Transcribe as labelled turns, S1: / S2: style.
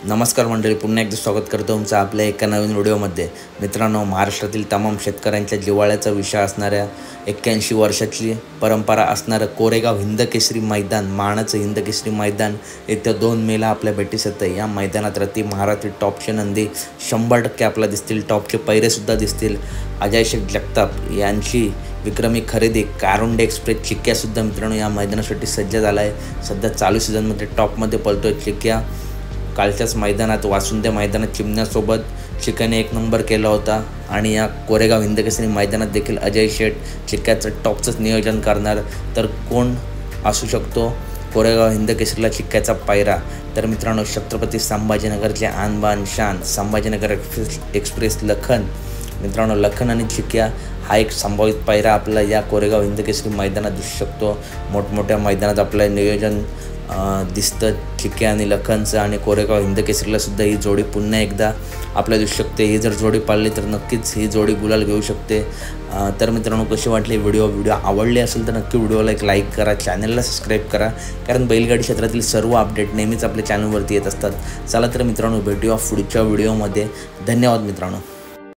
S1: नमस्कार मंडळी, पुन्हा एकदा स्वागत करतो तुमचं आपल्या एका नवीन व्हिडिओमध्ये। मित्रांनो, महाराष्ट्रातील तमाम शेतकऱ्यांच्या जिव्हाळ्याचा विषय असणाऱ्या 81 वर्षाची परंपरा असणारं कोरेगाव हिंदकेसरी मैदान, मानाचं हिंदकेसरी मैदान येत्या 2 मेला आपल्या भेटीस येतं। या मैदानात रती महाराष्ट्रातील टॉपचे नंदी 100% आपल्याला दिसतील, टॉपचे पैरेसुद्धा दिसतील। अजय शेख जगताप यांची विक्रमी खरेदी कारुंडे एक्सप्रेस चिक्क्यासुद्धा मित्रांनो या मैदानासाठी सज्ज झाला आहे। सध्या चालू सीझनमध्ये टॉपमध्ये पळतोय चिक्क्या। कालच्याच मैदानात वासुंदे मैदानात चिमण्यासोबत चिक्क्याने 1 नंबर केला होता आणि या कोरेगाव हिंदकेसरी मैदानात देखील अजय शेठ चिक्क्याचं टॉपचंच नियोजन करणार। तर कोण असू शकतो कोरेगाव हिंदकेसरीला चिक्क्याचा पायरा? तर मित्रांनो, छत्रपती संभाजीनगरचे आनबान शान संभाजीनगर एक्सप्रेस लखन। मित्रांनो, लखन आणि चिक्क्या हा एक संभावित पायरा आपला या कोरेगाव हिंदकेसरी मैदानात दिसू शकतो। मोठमोठ्या मैदानात आपलं नियोजन दिसतं चिक्क्या आणि लखनचं, आणि कोरेगाव हिंदकेसरीला सुद्धा ही जोडी पुन्हा एकदा आपल्याला दिसू शकते। ही जर जोडी पाळली तर नक्कीच ही जोडी गुलाल घेऊ शकते। तर मित्रांनो, कशी वाटली व्हिडिओ आवडली असेल तर नक्की व्हिडिओला एक लाईक करा, चॅनलला सबस्क्राईब करा, कारण बैलगाडी क्षेत्रातील सर्व अपडेट नेहमीच आपल्या चॅनलवरती येत असतात। चला तर मित्रांनो, भेटूया पुढच्या व्हिडिओमध्ये। धन्यवाद मित्रांनो।